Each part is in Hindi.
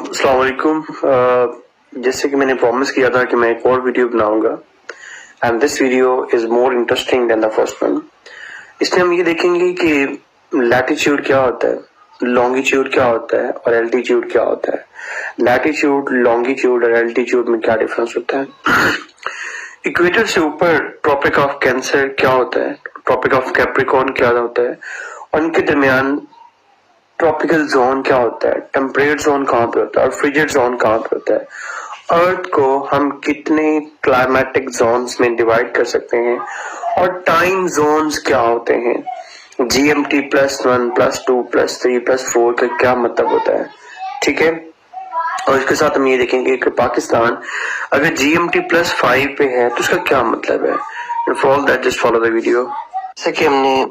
अस्सलाम वालेकुम। जैसे कि मैंने प्रॉमिस किया था कि मैं एक और वीडियो बनाऊंगा and this video is more interesting than the first one. इसमें हम ये देखेंगे कि लैटिट्यूड क्या होता है, लॉन्गिट्यूड क्या होता है और एल्टीट्यूड क्या होता है। लैटिट्यूड, लॉन्गिट्यूड और एल्टीट्यूड में क्या डिफरेंस होता है। इक्वेटर से ऊपर ट्रॉपिक ऑफ कैंसर क्या होता है, ट्रॉपिक ऑफ कैप्रिकॉर्न क्या होता है और इनके दरमियान ट्रॉपिकल जोन क्या होता है, टेम्परेट जोन कहाँ पे होता है और फ्रिजिड जोन कहाँ पे होता है। अर्थ को हम कितने क्लाइमेटिक जोन्स में डिवाइड कर सकते हैं और टाइम जोन्स क्या होते हैं। GMT +1 +2 +3 +4 का क्या मतलब होता है, ठीक है। और इसके साथ हम ये देखेंगे कि पाकिस्तान अगर GMT +5 पे है तो उसका क्या मतलब है। For all that just follow the video. जैसा कि हमने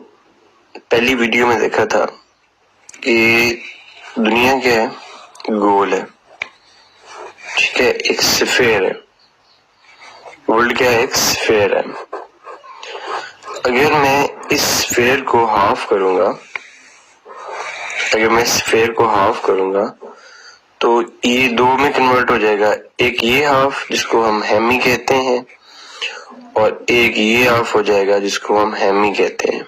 पहली वीडियो में देखा था कि दुनिया क्या है, गोल है, ठीक है, एक स्फीयर है। वर्ल्ड क्या है, एक स्फीयर है। अगर मैं इस स्फीयर को हाफ करूंगा, अगर मैं स्फीयर को हाफ करूंगा तो ये दो में कन्वर्ट हो जाएगा। एक ये हाफ जिसको हम हेमी कहते हैं और एक ये हाफ हो जाएगा जिसको हम हेमी कहते हैं।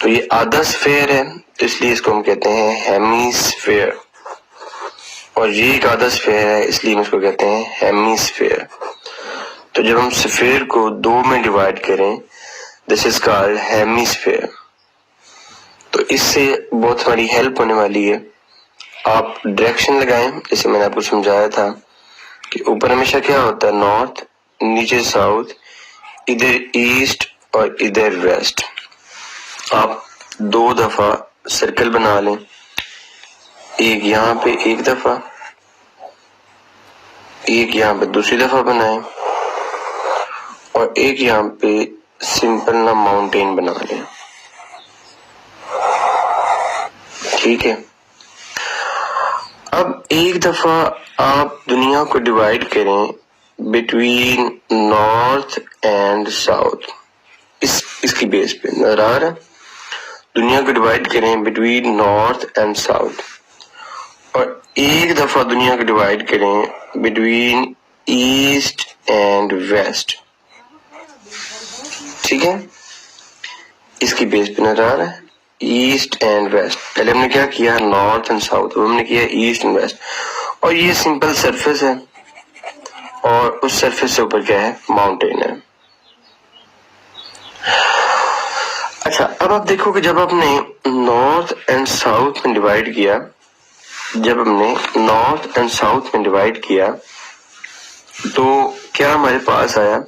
तो ये आधा स्फीयर है तो इसलिए इसको हम कहते हैं हेमीस्फीयर, और ये एक आधा स्फीयर है इसलिए हम इसको कहते हैं हेमीस्फीयर। तो जब हम स्फीयर को दो में डिवाइड करें, दिस इज कॉल्ड हेमीस्फीयर। तो इससे बहुत हमारी हेल्प होने वाली है। आप डायरेक्शन लगाएं, जैसे मैंने आपको समझाया था कि ऊपर हमेशा क्या होता है, नॉर्थ, नीचे साउथ, इधर ईस्ट और इधर वेस्ट। आप दो दफा सर्कल बना लें, एक यहाँ पे एक दफा, एक यहाँ पे दूसरी दफा बनाएं और एक यहाँ पे सिंपल ना माउंटेन बना लें, ठीक है। अब एक दफा आप दुनिया को डिवाइड करें बिटवीन नॉर्थ एंड साउथ, इसकी बेस पे नजर आ रहा है। दुनिया को डिवाइड करें बिटवीन नॉर्थ एंड साउथ और एक दफा दुनिया को डिवाइड करें बिटवीन ईस्ट एंड वेस्ट, ठीक है। इसकी बेस पे नजर आ रहा है ईस्ट एंड वेस्ट। पहले हमने क्या किया, नॉर्थ एंड साउथ, अब हमने किया ईस्ट एंड वेस्ट। और ये सिंपल सरफेस है और उस सरफेस से ऊपर क्या है, माउंटेन है। अच्छा, अब आप देखो कि जब आपने नॉर्थ एंड साउथ में डिवाइड किया, जब हमने नॉर्थ एंड साउथ में डिवाइड किया तो क्या हमारे पास आया,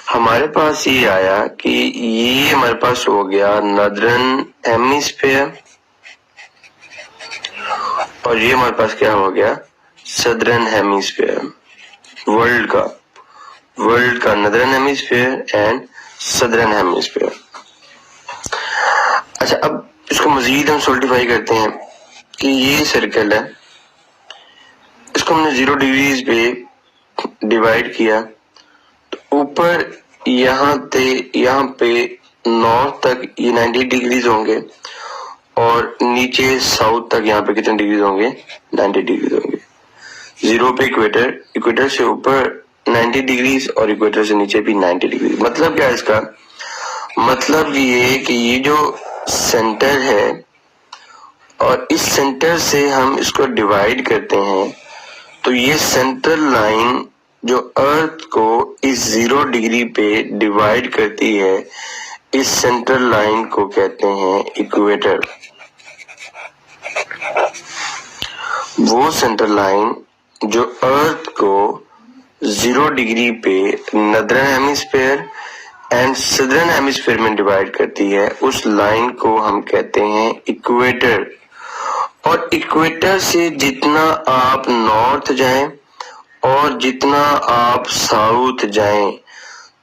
हमारे पास ये आया कि ये हमारे पास हो गया नॉर्दर्न हेमिस्फीयर और ये हमारे पास क्या हो गया, सदर्न हेमिस्फीयर। वर्ल्ड का northern hemisphere and southern hemisphere. अच्छा, अब इसको मजीद हम सोल्टिफाई करते हैं कि ये सर्कल है, इसको हमने 0 डिग्रीज पे डिवाइड किया तो ऊपर यहाँ पे नॉर्थ तक ये 90 डिग्रीज होंगे और नीचे साउथ तक यहाँ पे कितने डिग्रीज होंगे, 90 डिग्रीज होंगे। 0 पे इक्वेटर से ऊपर 90 डिग्रीज और इक्वेटर से नीचे भी 90 डिग्री। मतलब क्या है इसका, मतलब ये कि ये जो सेंटर है और इस सेंटर से हम इसको डिवाइड करते हैं तो ये सेंट्रल लाइन जो अर्थ को इस 0 डिग्री पे डिवाइड करती है, इस सेंट्रल लाइन को कहते हैं इक्वेटर। वो सेंट्रल लाइन जो अर्थ को 0 डिग्री पे northern hemisphere and southern hemisphere में डिवाइड करती है, उस लाइन को हम कहते हैं इक्वेटर। और इक्वेटर से जितना आप नॉर्थ जाएं और जितना आप साउथ जाएं,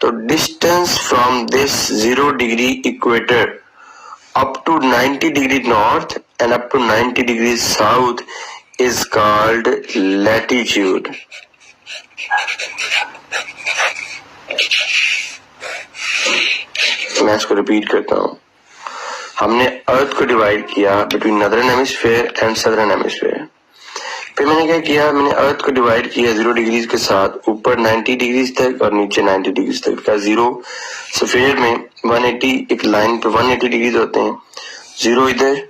तो distance from this 0 degree equator up to 90 degree north and up to 90 degrees south is called latitude. मैं इसको रिपीट करता हूँ। हमने अर्थ को डिवाइड किया between northern hemisphere and southern hemisphere, फिर मैंने क्या किया, मैंने अर्थ को डिवाइड किया 0 डिग्रीज के साथ, ऊपर 90 डिग्रीज तक और नीचे 90 डिग्रीज तक का। 0 सफेयर में 180, एक लाइन पे 180 डिग्रीज होते हैं, 0 इधर,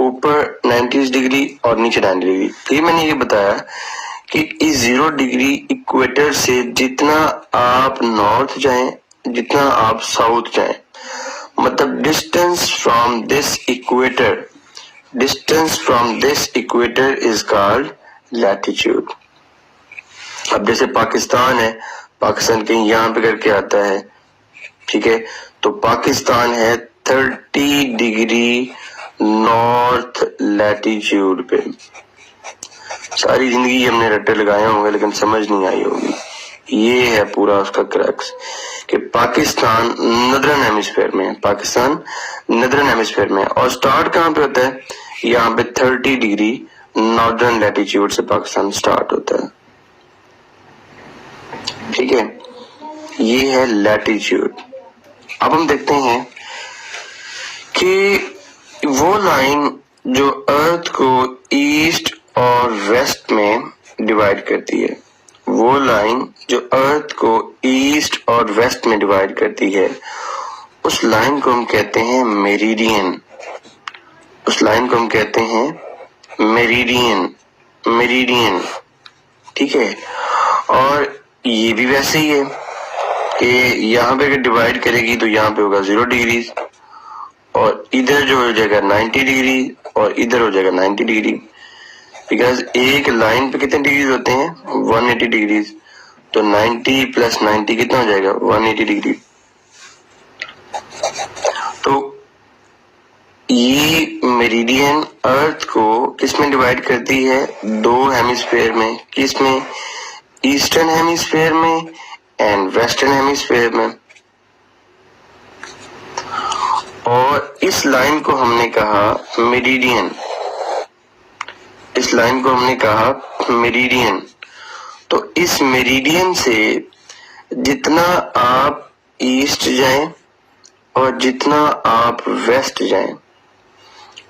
ऊपर 90 डिग्री और नीचे 90 डिग्री। फिर मैंने ये बताया कि इस 0 डिग्री इक्वेटर से जितना आप नॉर्थ जाएं, जितना आप साउथ जाएं, मतलब distance from this equator, distance from this equator is called latitude. अब जैसे पाकिस्तान है, पाकिस्तान कहीं यहाँ पे करके आता है, ठीक है, तो पाकिस्तान है 30 डिग्री नॉर्थ लैटिट्यूड पे। सारी जिंदगी हमने रट्टे लगाए होंगे लेकिन समझ नहीं आई होगी। ये है पूरा उसका क्रक्स कि पाकिस्तान नदरन हेमिस्फीयर में है, पाकिस्तान नदरन हेमिस्फीयर में है। और स्टार्ट कहाँ पे होता है, यहाँ पे 30 डिग्री नॉर्दर्न लैटिट्यूड से पाकिस्तान स्टार्ट होता है, ठीक है। ये है लैटिट्यूड। अब हम देखते हैं कि वो लाइन जो अर्थ को ईस्ट और वेस्ट में डिवाइड करती है, वो लाइन जो अर्थ को ईस्ट और वेस्ट में डिवाइड करती है, उस लाइन को हम कहते हैं मेरिडियन। उस लाइन को हम कहते हैं मेरिडियन, मेरिडियन, ठीक है। और ये भी वैसे ही है कि यहाँ पे अगर डिवाइड करेगी तो यहाँ पे होगा 0 डिग्री और इधर जो हो जाएगा 90 डिग्री और इधर हो जाएगा 90 डिग्री, बिकॉज एक लाइन पे कितने डिग्रीज होते हैं, 180 डिग्रीज, तो 90 प्लस 90 कितना हो जाएगा, 180 डिग्री। तो ये मेरिडियन अर्थ को किसमें डिवाइड करती है, 2 हेमिस्फीयर में, किसमें, ईस्टर्न हेमिस्फीयर में एंड वेस्टर्न हेमिस्फीयर में। और इस लाइन को हमने कहा मेरिडियन, इस लाइन को हमने कहा मेरिडियन। तो इस मेरिडियन से जितना आप ईस्ट जाएं और जितना आप वेस्ट जाएं,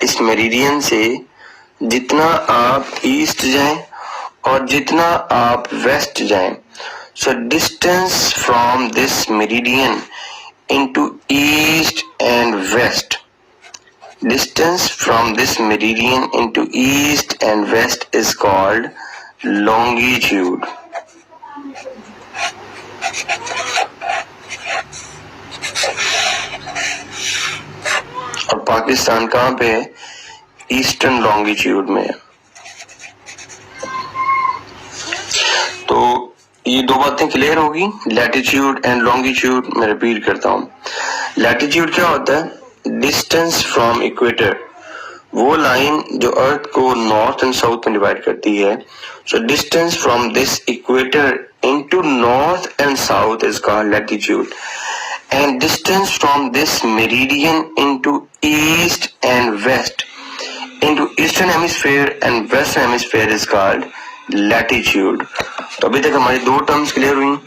इस मेरिडियन से जितना आप ईस्ट जाएं और जितना आप वेस्ट जाएं, so distance from this meridian into east and west, distance from this meridian into east and west is called longitude. और पाकिस्तान कहाँ पे है, ईस्टर्न लॉन्गिट्यूड में है। तो ये 2 बातें क्लियर होगी, लैटिट्यूड एंड लॉन्गिट्यूड। मैं रिपीट करता हूँ, लैटिट्यूड क्या होता है, डिस्टेंस फ्रॉम इक्वेटर, वो लाइन जो अर्थ को नॉर्थ एंड साउथ में डिवाइड करती है। So distance from this equator into north and south is called latitude, and distance from this meridian into east and west into eastern hemisphere and western hemisphere is called latitude. तो अभी तक हमारी 2 टर्म्स क्लियर हुई,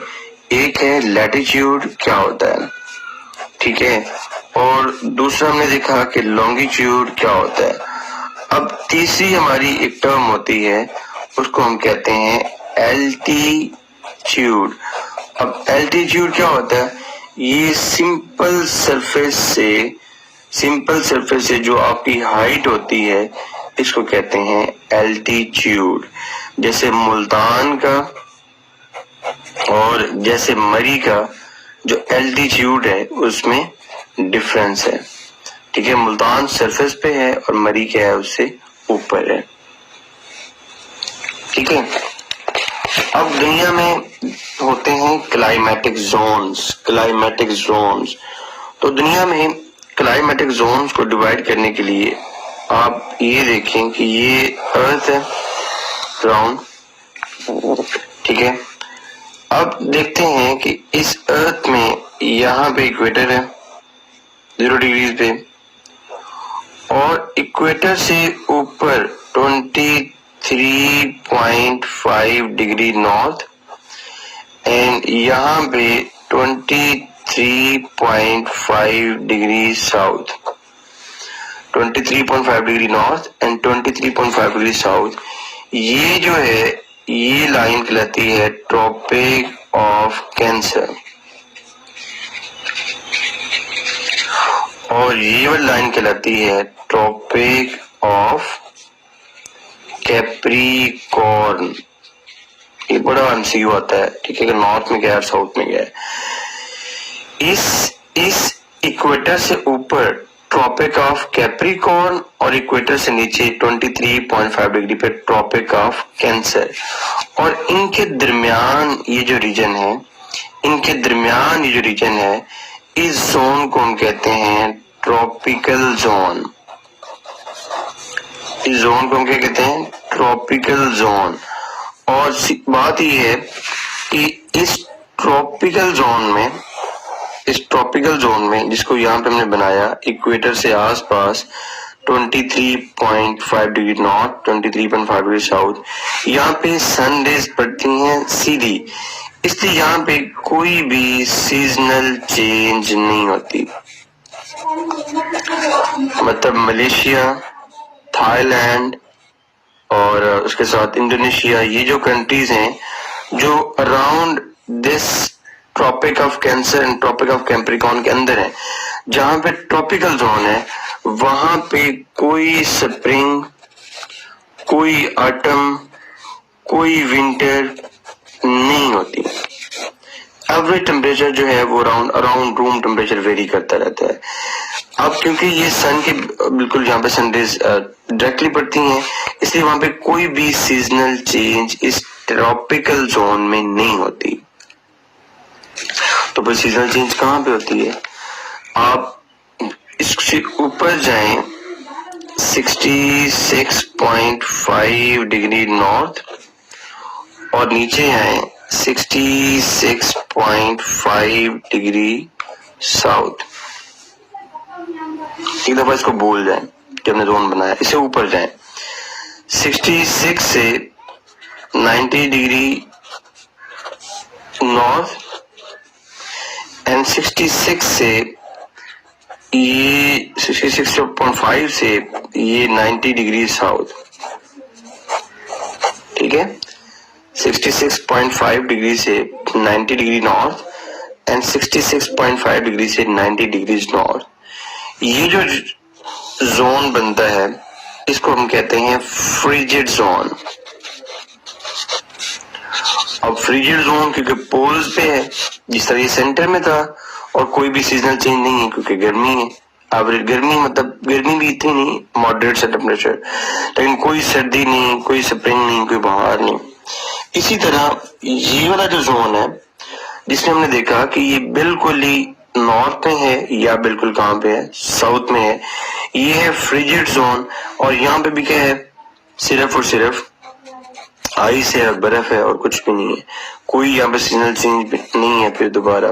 एक है लैटिट्यूड क्या होता है, ठीक है, और दूसरा हमने देखा कि लॉन्गिट्यूड क्या होता है। अब तीसरी हमारी एक टर्म होती है, उसको हम कहते हैं एल्टीट्यूड। अब एल्टीट्यूड क्या होता है, ये सिंपल सरफेस से जो आपकी हाइट होती है, इसको कहते हैं एल्टीट्यूड। जैसे मुल्तान का और जैसे मरी का जो एल्टीट्यूड है उसमें डिफरेंस है, ठीक है। मुल्तान सरफेस पे है और मरी क्या है, उससे ऊपर है, ठीक है। अब दुनिया में होते हैं क्लाइमेटिक जोन्स, क्लाइमेटिक जोन्स। तो दुनिया में क्लाइमेटिक जोन्स को डिवाइड करने के लिए आप ये देखें कि ये अर्थ है राउंड, ठीक है। अब देखते हैं कि इस अर्थ में यहाँ पे इक्वेटर है 0 डिग्री पे, और इक्वेटर से ऊपर 23.5 डिग्री नॉर्थ एंड यहाँ पे 23.5 degree south, 23.5 degree north and 23.5 degree south, ये जो है ये लाइन कहलाती है ट्रॉपिक ऑफ कैंसर, और ये वाली लाइन कहलाती है ट्रॉपिक ऑफ कैप्रिकॉर्न। ये बड़ा एमसीक्यू आता है, ठीक है, कि नॉर्थ में गया और साउथ में गया। इस इक्वेटर से ऊपर ट्रॉपिक ऑफ कैप्रिकॉर्न और इक्वेटर से नीचे 23.5 डिग्री पे ट्रॉपिक ऑफ कैंसर, और इनके दरमियान ये जो रीजन है, इनके दरमियान ये जो रीजन है, इस जोन को हम कहते हैं ट्रॉपिकल जोन। इस जोन को हम क्या कहते हैं? Tropical zone. और बात ये है कि इस ट्रॉपिकल जोन में जिसको यहाँ पे हमने बनाया इक्वेटर से आसपास 23.5 डिग्री नॉर्थ, 23.5 डिग्री साउथ, यहाँ पे सन रेज पड़ती हैं सीधी, इसलिए यहाँ पे कोई भी सीजनल चेंज नहीं होती। मतलब मलेशिया, थाईलैंड और उसके साथ इंडोनेशिया, ये जो कंट्रीज हैं जो around this tropic of cancer and tropic of capricorn के अंदर है, जहां पे ट्रॉपिकल जोन है, वहां पे कोई स्प्रिंग, कोई ऑटम, कोई विंटर नहीं होती। एवरेज टेम्परेचर जो है वो अराउंड रूम टेम्परेचर वेरी करता रहता है। अब क्योंकि ये सन के बिल्कुल यहाँ पे सनरेज डायरेक्टली पड़ती हैं, इसलिए वहां पे कोई भी सीजनल चेंज इस ट्रॉपिकल जोन में नहीं होती। तो फिर सीजनल चेंज कहाँ पे होती है? आप इससे ऊपर जाएं 66.5 डिग्री नॉर्थ और नीचे आए 66.5 डिग्री साउथ। एक दफा इसको भूल जाएं कि हमने जोन बनाया, इसे ऊपर जाएं 66 से 90 डिग्री नॉर्थ एंड 66 से ये 66.5 से ये 90 डिग्री साउथ, ठीक है। 66.5 डिग्री से 90 डिग्री नॉर्थ एंड 66.5 डिग्री से 90 डिग्री नॉर्थ, ये जो जोन बनता है इसको हम कहते हैं फ्रिजिड जोन। अब फ्रिजिड जोन क्योंकि पोल्स पे है, जिस तरह ये सेंटर में था, और कोई भी सीजनल चेंज नहीं है क्योंकि गर्मी है। एवरेज गर्मी मतलब गर्मी भी इतनी नहीं, मॉडरेट सा टेम्परेचर, लेकिन कोई सर्दी नहीं, कोई स्प्रिंग नहीं, कोई बाहर नहीं। इसी तरह ये वाला जो जोन है जिसमें हमने देखा कि ये बिल्कुल ही नॉर्थ में है या बिल्कुल कहां पे है? साउथ में है। ये है फ्रिजिड जोन, और यहाँ पे भी क्या है? सिर्फ और सिर्फ आइस है, बर्फ है और कुछ भी नहीं है। कोई यहाँ पे सीजनल चेंज नहीं है। फिर दोबारा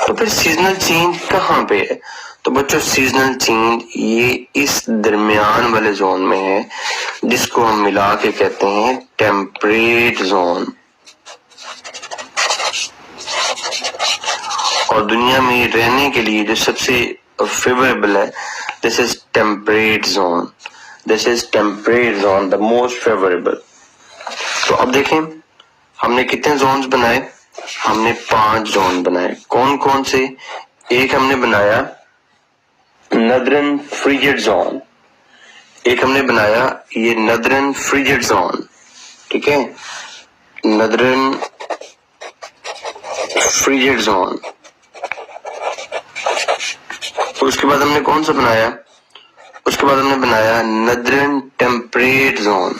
तो फिर सीजनल चेंज कहाँ पे है? तो बच्चों सीजनल चेंज ये इस दरमियान वाले जोन में है, जिसको हम मिला के कहते हैं टेम्परेट जोन। और दुनिया में रहने के लिए जो सबसे फेवरेबल है, this is temperate zone. This is temperate zone, the most favourable. तो अब देखें हमने कितने जोन्स बनाए? हमने 5 जोन बनाए। कौन कौन से? एक हमने बनाया नदरन फ्रिजिड जोन, एक हमने बनाया ये नदरन फ्रिजिड जोन, ठीक है, नदरन फ्रिजिड जोन। उसके बाद हमने कौन सा बनाया? उसके बाद हमने बनाया नदरन टेम्परेट जोन,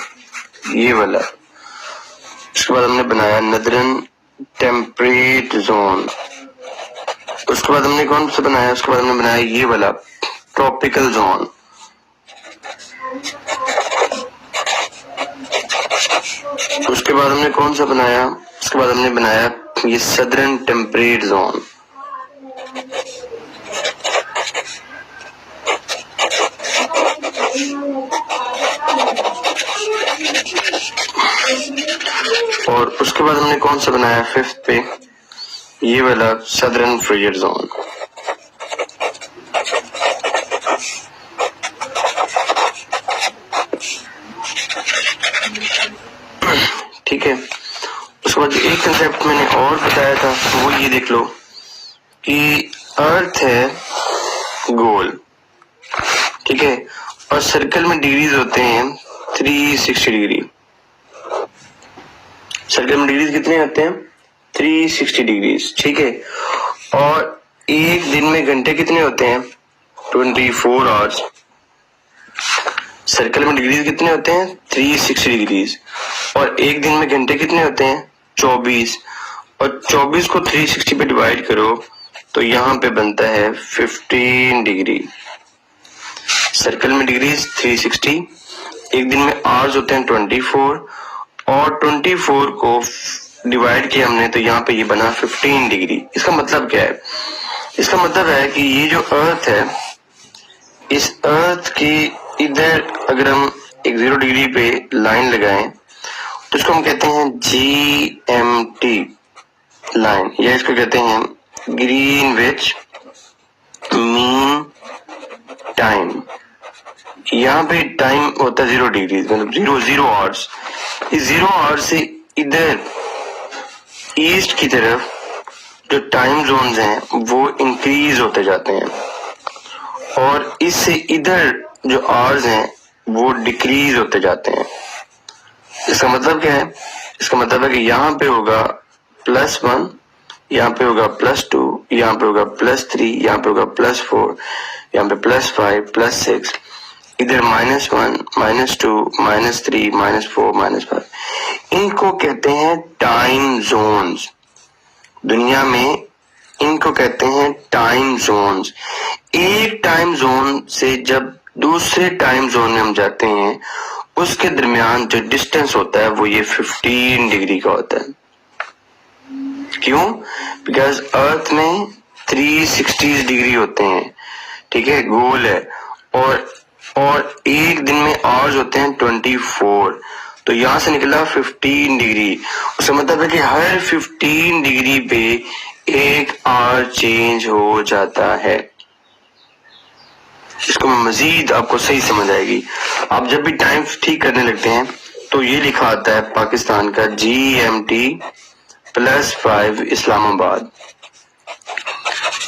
ये वाला। उसके बाद हमने बनाया नदरन टेम्परेट जोन। उसके बाद हमने कौन सा बनाया? उसके बाद हमने बनाया ये वाला ट्रॉपिकल जोन। उसके बाद हमने कौन सा बनाया? उसके बाद हमने बनाया ये सदर्न टेम्परेट जोन। और उसके बाद हमने कौन सा बनाया? 5th पे ये वाला सदर्न फ्रिजिड जोन। कंसेप्ट मैंने और बताया था वो ये देख लो कि अर्थ है गोल, ठीक है, और सर्कल में डिग्रीज होते हैं 360 डिग्री। सर्कल में डिग्रीज कितने होते हैं? 360 डिग्रीज, ठीक है। और एक दिन में घंटे कितने होते हैं? 24 आवर्स। सर्कल में डिग्रीज कितने होते हैं? 360 डिग्रीज। और एक दिन में घंटे कितने होते हैं? 24। और 24 को 360 पे डिवाइड करो तो यहाँ पे बनता है 15 डिग्री। सर्कल में डिग्रीज 360, एक दिन में आवर्स होते हैं 24, और 24 को डिवाइड किया हमने तो यहाँ पे ये बना 15 डिग्री। इसका मतलब क्या है? इसका मतलब है कि ये जो अर्थ है, इस अर्थ की इधर अगर हम एक 0 डिग्री पे लाइन लगाएं तो इसको हम कहते हैं GMT लाइन, या इसको कहते हैं ग्रीनविच मीन टाइम। यहाँ पे टाइम होता है 0 डिग्री, मतलब 0 आवर्स। इस 0 आवर्स से इधर ईस्ट की तरफ जो टाइम जोन्स हैं वो इंक्रीज होते जाते हैं, और इससे इधर जो आवर्स हैं वो डिक्रीज होते जाते हैं। इसका मतलब क्या है? इसका मतलब है कि यहाँ पे होगा +1, यहाँ पे होगा +2, यहाँ पे होगा +3, यहाँ पे होगा +4, यहाँ पे +5, +6, इधर -1, -2, -3, -4, -5। इनको कहते हैं टाइम जोन्स। दुनिया में इनको कहते हैं टाइम जोन्स। एक टाइम जोन से जब दूसरे टाइम जोन में हम जाते हैं उसके दरमियान जो डिस्टेंस होता है वो ये 15 डिग्री का होता है। क्यों? बिकॉज अर्थ में 360 डिग्री होते हैं, ठीक है, गोल है, और एक दिन में आवर्स होते हैं 24, तो यहां से निकला 15 डिग्री। उसका मतलब है कि हर 15 डिग्री पे एक आवर चेंज हो जाता है। इसको मैं मजीद आपको सही समझ आएगी। आप जब भी टाइम ठीक करने लगते हैं तो ये लिखा आता है पाकिस्तान का GMT +5 इस्लामाबाद।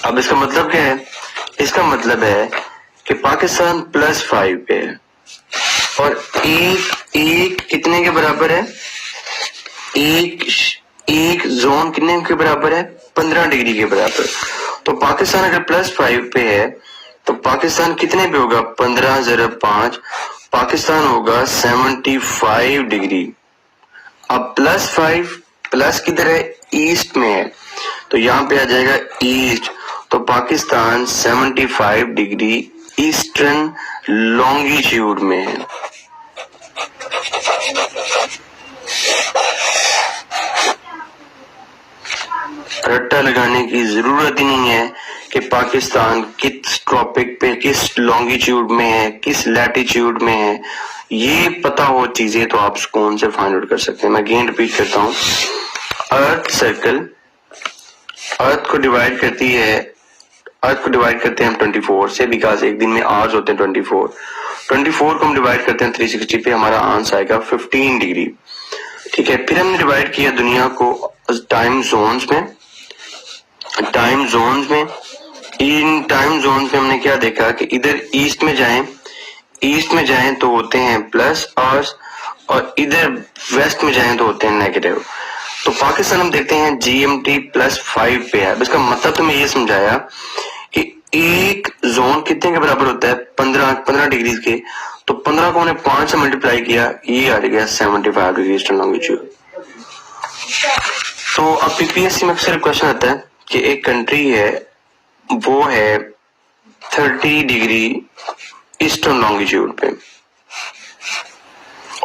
अब इसका मतलब क्या है? इसका मतलब है कि पाकिस्तान +5 पे है, और एक कितने के बराबर है? एक जोन कितने के बराबर है? 15 डिग्री के बराबर। तो पाकिस्तान अगर +5 पे है तो पाकिस्तान कितने पे होगा? 15 × 5, पाकिस्तान होगा 75 डिग्री। अब +5 प्लस किधर है? ईस्ट में है, तो यहाँ पे आ जाएगा ईस्ट। तो पाकिस्तान 75 डिग्री ईस्टर्न लॉन्गिट्यूड में है। रट्टा लगाने की जरूरत ही नहीं है कि पाकिस्तान किस ट्रॉपिक पे, किस लॉन्गिट्यूड में है, किस लैटिट्यूड में है। ये पता हो चीजें तो आप सुकून से फाइंड आउट कर सकते हैं। मैं अगेन रिपीट करता हूँ, अर्थ सर्कल अर्थ को डिवाइड करती है, अर्थ को डिवाइड करते हैं हम 24 से, बिकॉज एक दिन में आवर्स होते हैं 24 को हम डिवाइड करते हैं 360 पे, हमारा आंसर आएगा 15 डिग्री, ठीक है। फिर हमने डिवाइड किया दुनिया को टाइम जोन्स में। इन टाइम जोन्स में हमने क्या देखा कि इधर ईस्ट में जाएं तो होते हैं प्लस आवर्स, और इधर वेस्ट में जाएं तो होते हैं नेगेटिव। तो पाकिस्तान हम देखते हैं GMT +5 पे है। इसका मतलब तो मैं ये समझाया कि एक जोन कितने के बराबर होता है? 15 डिग्री के। तो 15 को हमने 5 से मल्टीप्लाई किया, ये आ गया 75 डिग्री ईस्टर्न लॉन्गिट्यूड। तो अब PPSC में अक्सर क्वेश्चन आता है कि एक कंट्री है वो है 30 डिग्री ईस्टर्न लॉन्गिट्यूड पे,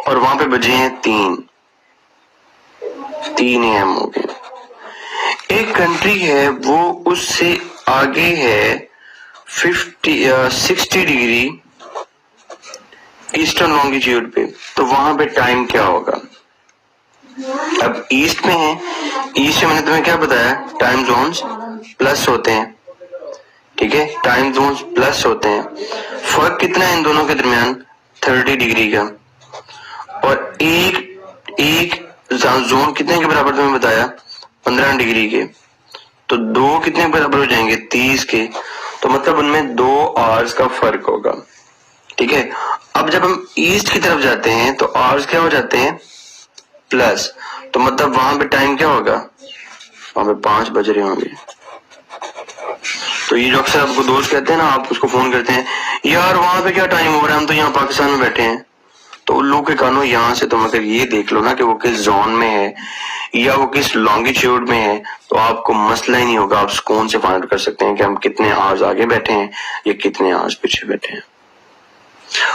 और वहां पे बजे हैं 3 AM हो गए। एक कंट्री है वो उससे आगे है 60 डिग्री ईस्टर्न लॉन्गिट्यूड पे, तो वहां पे टाइम क्या होगा? अब ईस्ट में है, ईस्ट में मैंने तुम्हें क्या बताया? टाइम जोन्स प्लस होते हैं, ठीक है, टाइम जोन्स प्लस होते हैं। फर्क कितना है इन दोनों के दरमियान? 30 डिग्री का। और एक जोन कितने के बराबर तुम्हें बताया, 15 डिग्री के, तो 2 कितने के बराबर हो जाएंगे, 30 के, तो मतलब उनमें 2 आवर्स का फर्क होगा। ठीक है, अब जब हम ईस्ट की तरफ जाते हैं तो आवर्स क्या हो जाते हैं, प्लस, तो मतलब वहां पे टाइम क्या होगा, वहां पे 5 बज रहे होंगे। तो ये जो अक्सर आपको दोस्त कहते हैं ना, आप उसको फोन करते हैं, यार वहां पे क्या टाइम हो रहा है, हम तो यहाँ पाकिस्तान में बैठे हैं, तो उन लोगों के कानों यहाँ से तुम अगर ये देख लो ना कि वो किस जोन में है या वो किस लॉन्गिट्यूड में है, तो आपको मसला ही नहीं होगा, आप सुकून से फाइंड कर सकते हैं कि हम कितने आवर्स आगे बैठे हैं या कितने आवर्स पीछे बैठे हैं।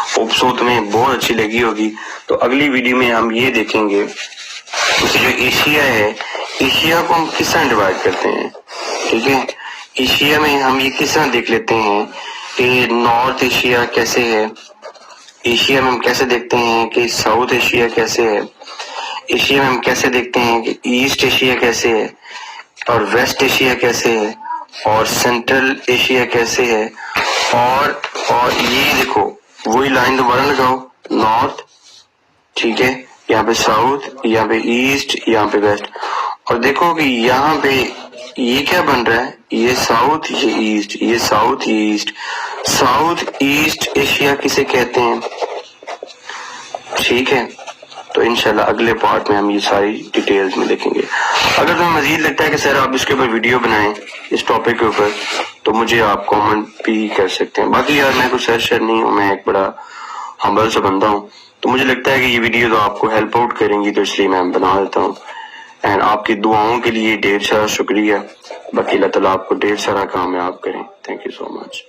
होप सो तुम्हें बहुत अच्छी लगी होगी। तो अगली वीडियो में हम ये देखेंगे कि जो एशिया है, एशिया को हम किस तरह डिवाइड करते हैं। ठीक है, एशिया में हम ये किस तरह देख लेते हैं कि नॉर्थ एशिया कैसे है, एशिया में हम कैसे देखते हैं कि साउथ एशिया कैसे है, एशिया में हम कैसे देखते हैं कि ईस्ट एशिया कैसे है और वेस्ट एशिया कैसे है और सेंट्रल एशिया कैसे है, और ये देखो वही लाइन दोबारा लगाओ, नॉर्थ, ठीक है, यहाँ पे साउथ, यहाँ पे ईस्ट, यहाँ पे वेस्ट, और देखो कि यहाँ पे ये क्या बन रहा है, ये साउथ, ये ईस्ट, ये साउथ, ये ईस्ट, साउथ ईस्ट एशिया किसे कहते हैं। ठीक है, तो इंशाल्लाह अगले पार्ट में हम ये सारी डिटेल्स में देखेंगे। अगर तुम्हें मजीद लगता है कि सर आप इसके ऊपर वीडियो बनाएं इस टॉपिक के ऊपर, तो मुझे आप कमेंट भी कर सकते हैं। बाकी यार मैं कुछ सर नहीं हूँ, मैं एक बड़ा हम्बल सा बंदा हूँ, तो मुझे लगता है कि ये वीडियो तो आपको हेल्प आउट करेंगी, तो इसलिए मैं बना देता हूँ। एंड आपकी दुआओं के लिए ढेर सारा शुक्रिया। बाकी अल्लाह ताला आपको ढेर सारा कामयाब करें। Thank you so much.